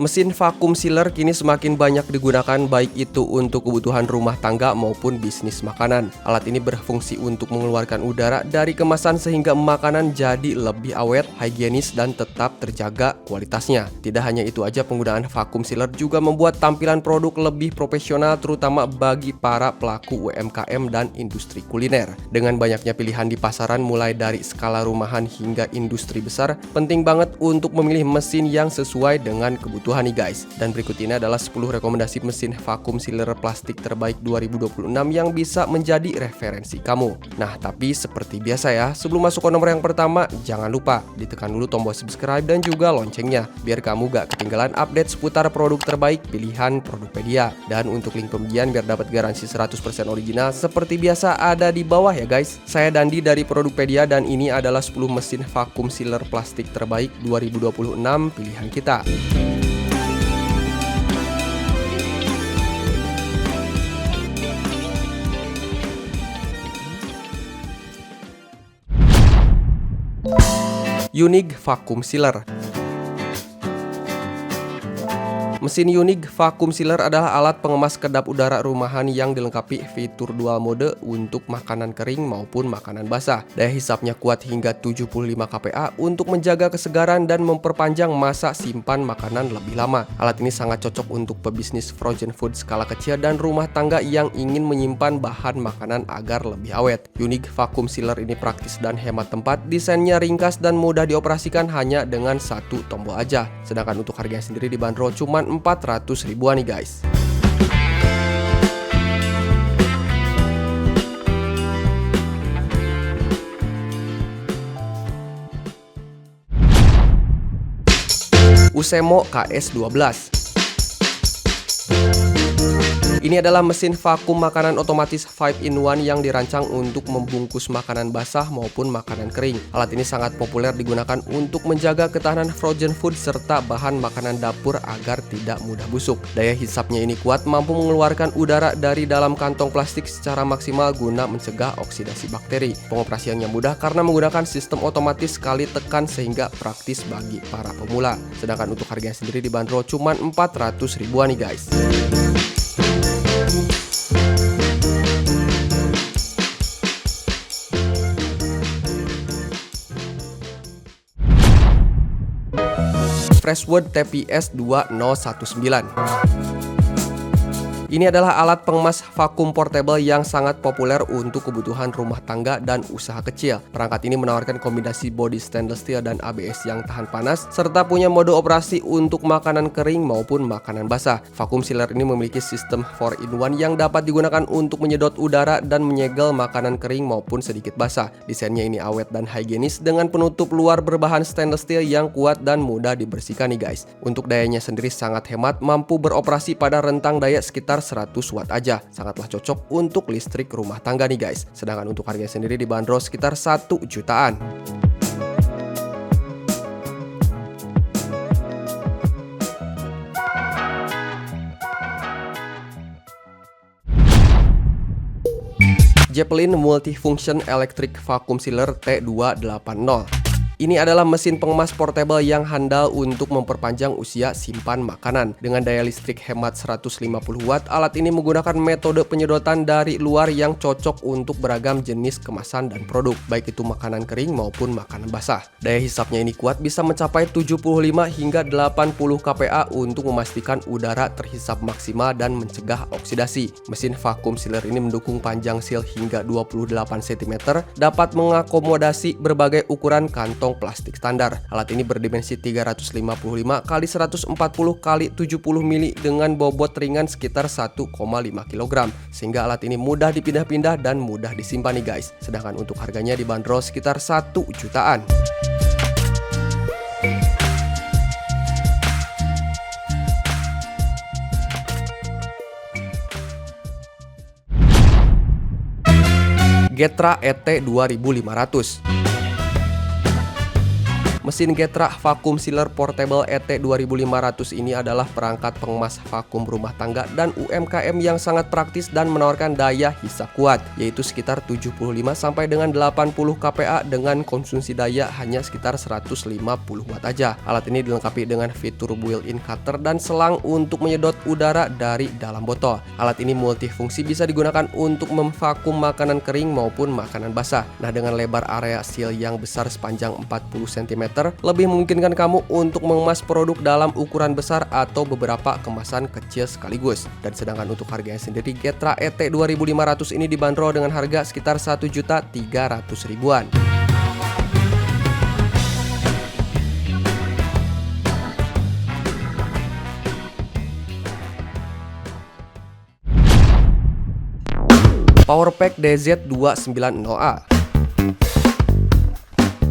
Mesin vakum sealer kini semakin banyak digunakan baik itu untuk kebutuhan rumah tangga maupun bisnis makanan. Alat ini berfungsi untuk mengeluarkan udara dari kemasan sehingga makanan jadi lebih awet, higienis, dan tetap terjaga kualitasnya. Tidak hanya itu aja, penggunaan vakum sealer juga membuat tampilan produk lebih profesional terutama bagi para pelaku UMKM dan industri kuliner. Dengan banyaknya pilihan di pasaran mulai dari skala rumahan hingga industri besar, penting banget untuk memilih mesin yang sesuai dengan kebutuhan nih guys. Dan berikut ini adalah 10 rekomendasi mesin vakum sealer plastik terbaik 2026 yang bisa menjadi referensi kamu. Nah, tapi seperti biasa ya, sebelum masuk ke nomor yang pertama, jangan lupa ditekan dulu tombol subscribe dan juga loncengnya biar kamu gak ketinggalan update seputar produk terbaik pilihan Produkpedia. Dan untuk link pembelian biar dapat garansi 100% original seperti biasa ada di bawah ya guys. Saya Dandi dari Produkpedia dan ini adalah 10 mesin vakum sealer plastik terbaik 2026 pilihan kita. Unique Vacuum Sealer. Mesin Unique Vacuum Sealer adalah alat pengemas kedap udara rumahan yang dilengkapi fitur dual mode untuk makanan kering maupun makanan basah. Daya hisapnya kuat hingga 75 kPa untuk menjaga kesegaran dan memperpanjang masa simpan makanan lebih lama. Alat ini sangat cocok untuk pebisnis frozen food skala kecil dan rumah tangga yang ingin menyimpan bahan makanan agar lebih awet. Unique Vacuum Sealer ini praktis dan hemat tempat, desainnya ringkas dan mudah dioperasikan hanya dengan satu tombol aja. Sedangkan untuk harganya sendiri dibanderol cuma 400 ribuan nih guys. Usemo KS12. Ini adalah mesin vakum makanan otomatis 5-in-1 yang dirancang untuk membungkus makanan basah maupun makanan kering. Alat ini sangat populer digunakan untuk menjaga ketahanan frozen food serta bahan makanan dapur agar tidak mudah busuk. Daya hisapnya ini kuat, mampu mengeluarkan udara dari dalam kantong plastik secara maksimal guna mencegah oksidasi bakteri. Pengoperasiannya mudah karena menggunakan sistem otomatis sekali tekan sehingga praktis bagi para pemula. Sedangkan untuk harganya sendiri dibanderol cuma 400 ribuan nih guys. Freshwood TPS 2019. Ini adalah alat pengemas vakum portable yang sangat populer untuk kebutuhan rumah tangga dan usaha kecil. Perangkat ini menawarkan kombinasi bodi stainless steel dan ABS yang tahan panas, serta punya mode operasi untuk makanan kering maupun makanan basah. Vakum sealer ini memiliki sistem 4-in-1 yang dapat digunakan untuk menyedot udara dan menyegel makanan kering maupun sedikit basah. Desainnya ini awet dan higienis dengan penutup luar berbahan stainless steel yang kuat dan mudah dibersihkan nih guys. Untuk dayanya sendiri sangat hemat, mampu beroperasi pada rentang daya sekitar 100 watt aja. Sangatlah cocok untuk listrik rumah tangga nih guys. Sedangkan untuk harganya sendiri dibanderol sekitar 1 jutaan. Zeppelin Multifunction Electric Vacuum Sealer T280. Ini adalah mesin pengemas portable yang handal untuk memperpanjang usia simpan makanan. Dengan daya listrik hemat 150 watt, alat ini menggunakan metode penyedotan dari luar yang cocok untuk beragam jenis kemasan dan produk, baik itu makanan kering maupun makanan basah. Daya hisapnya ini kuat, bisa mencapai 75 hingga 80 kPa untuk memastikan udara terhisap maksimal dan mencegah oksidasi. Mesin vakum sealer ini mendukung panjang seal hingga 28 cm, dapat mengakomodasi berbagai ukuran kantong plastik standar. Alat ini berdimensi 355 x 140 x 70 mili dengan bobot ringan sekitar 1,5 kg, sehingga alat ini mudah dipindah-pindah dan mudah disimpan nih guys. Sedangkan untuk harganya dibanderol sekitar 1 jutaan. Getra ET 2500. Mesin Getra Vacuum Sealer Portable ET 2500 ini adalah perangkat pengemas vakum rumah tangga dan UMKM yang sangat praktis dan menawarkan daya hisap kuat, yaitu sekitar 75 sampai dengan 80 kPa dengan konsumsi daya hanya sekitar 150 watt aja. Alat ini dilengkapi dengan fitur built-in cutter dan selang untuk menyedot udara dari dalam botol. Alat ini multifungsi, bisa digunakan untuk memvakum makanan kering maupun makanan basah. Nah, dengan lebar area seal yang besar sepanjang 40 cm, lebih memungkinkan kamu untuk mengemas produk dalam ukuran besar atau beberapa kemasan kecil sekaligus. Dan sedangkan untuk harganya sendiri, Getra ET 2500 ini dibanderol dengan harga sekitar 1.300.000-an. Powerpack DZ290A.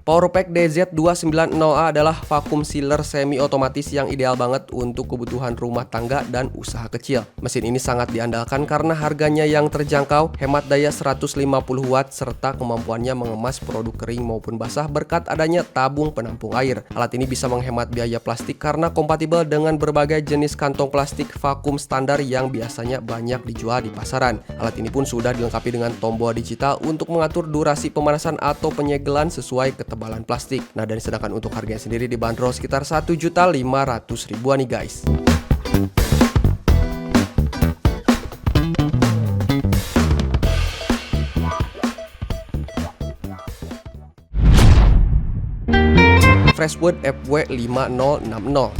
Powerpack DZ290A adalah vacuum sealer semi otomatis yang ideal banget untuk kebutuhan rumah tangga dan usaha kecil. Mesin ini sangat diandalkan karena harganya yang terjangkau, hemat daya 150 watt, serta kemampuannya mengemas produk kering maupun basah berkat adanya tabung penampung air. Alat ini bisa menghemat biaya plastik karena kompatibel dengan berbagai jenis kantong plastik vakum standar yang biasanya banyak dijual di pasaran. Alat ini pun sudah dilengkapi dengan tombol digital untuk mengatur durasi pemanasan atau penyegelan sesuai ketebalan plastik. Nah, dan sedangkan untuk harganya sendiri dibanderol sekitar 1.500.000-an nih guys. Freshwood FW5060.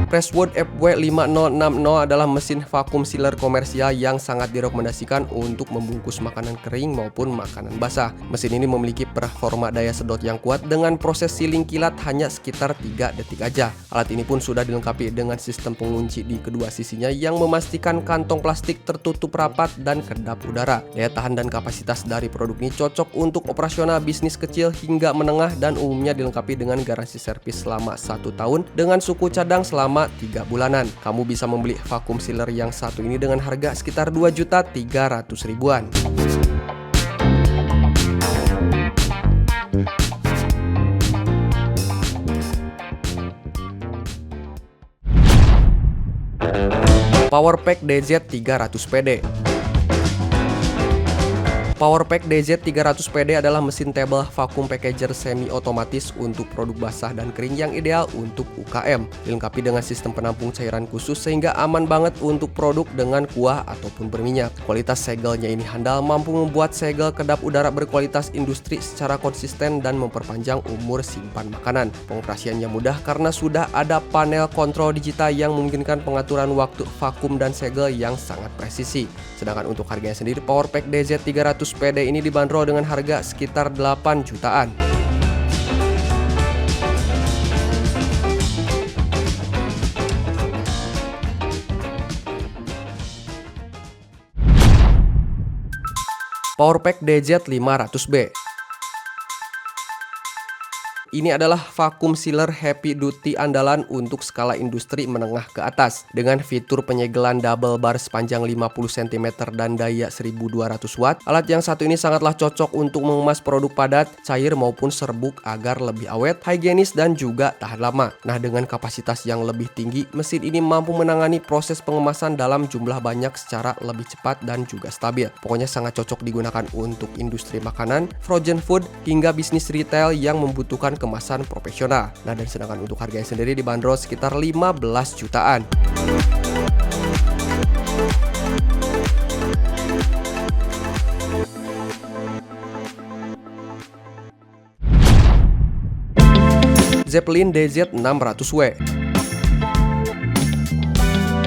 Freshwood FW5060 adalah mesin vakum sealer komersial yang sangat direkomendasikan untuk membungkus makanan kering maupun makanan basah. Mesin ini memiliki performa daya sedot yang kuat dengan proses sealing kilat hanya sekitar 3 detik aja. Alat ini pun sudah dilengkapi dengan sistem pengunci di kedua sisinya yang memastikan kantong plastik tertutup rapat dan kedap udara. Daya tahan dan kapasitas dari produk ini cocok untuk operasional bisnis kecil hingga menengah dan umumnya dilengkapi dengan garansi servis selama 1 tahun dengan suku cadang selama 3 bulanan. Kamu bisa membeli vacuum sealer yang satu ini dengan harga sekitar 2.300.000-an. Powerpack DZ300PD. Powerpack DZ300PD adalah mesin table vacuum packager semi otomatis untuk produk basah dan kering yang ideal untuk UKM. Dilengkapi dengan sistem penampung cairan khusus sehingga aman banget untuk produk dengan kuah ataupun berminyak. Kualitas segelnya ini handal, mampu membuat segel kedap udara berkualitas industri secara konsisten dan memperpanjang umur simpan makanan. Pengoperasiannya mudah karena sudah ada panel kontrol digital yang memungkinkan pengaturan waktu vakum dan segel yang sangat presisi. Sedangkan untuk harganya sendiri, Powerpack DZ300PD ini dibanderol dengan harga sekitar 8 jutaan. Powerpack DZ500B. Ini adalah vacuum sealer heavy duty andalan untuk skala industri menengah ke atas dengan fitur penyegelan double bar sepanjang 50 cm dan daya 1200 watt. Alat yang satu ini sangatlah cocok untuk mengemas produk padat, cair maupun serbuk agar lebih awet, higienis dan juga tahan lama. Nah, dengan kapasitas yang lebih tinggi, mesin ini mampu menangani proses pengemasan dalam jumlah banyak secara lebih cepat dan juga stabil. Pokoknya sangat cocok digunakan untuk industri makanan, frozen food hingga bisnis retail yang membutuhkan kemasan profesional. Nah, dan sedangkan untuk harganya sendiri dibanderol sekitar 15 jutaan. Zeppelin DZ600W.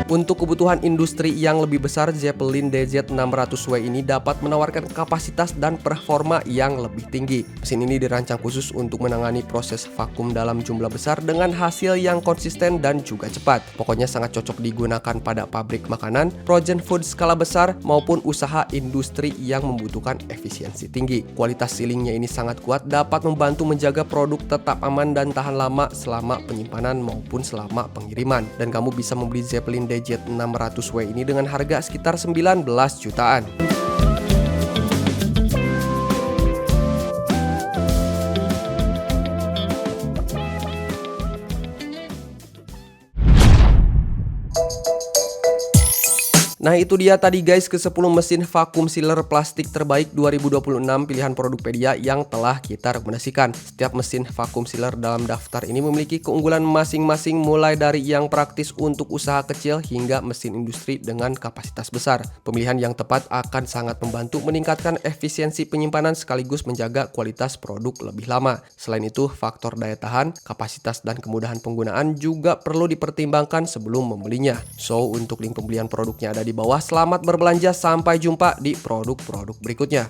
Untuk kebutuhan industri yang lebih besar, Zeppelin DZ600W ini dapat menawarkan kapasitas dan performa yang lebih tinggi. Mesin ini dirancang khusus untuk menangani proses vakum dalam jumlah besar dengan hasil yang konsisten dan juga cepat. Pokoknya sangat cocok digunakan pada pabrik makanan, frozen food skala besar, maupun usaha industri yang membutuhkan efisiensi tinggi. Kualitas sealingnya ini sangat kuat, dapat membantu menjaga produk tetap aman dan tahan lama selama penyimpanan maupun selama pengiriman. Dan kamu bisa membeli Zeppelin DZ600W ini dengan harga sekitar 19 jutaan. Nah itu dia tadi guys ke-10 mesin vakum sealer plastik terbaik 2026 pilihan Produkpedia yang telah kita rekomendasikan. Setiap mesin vakum sealer dalam daftar ini memiliki keunggulan masing-masing mulai dari yang praktis untuk usaha kecil hingga mesin industri dengan kapasitas besar. Pemilihan yang tepat akan sangat membantu meningkatkan efisiensi penyimpanan sekaligus menjaga kualitas produk lebih lama. Selain itu, faktor daya tahan, kapasitas dan kemudahan penggunaan juga perlu dipertimbangkan sebelum membelinya. So, untuk link pembelian produknya ada di bawah. Selamat berbelanja, sampai jumpa di produk-produk berikutnya.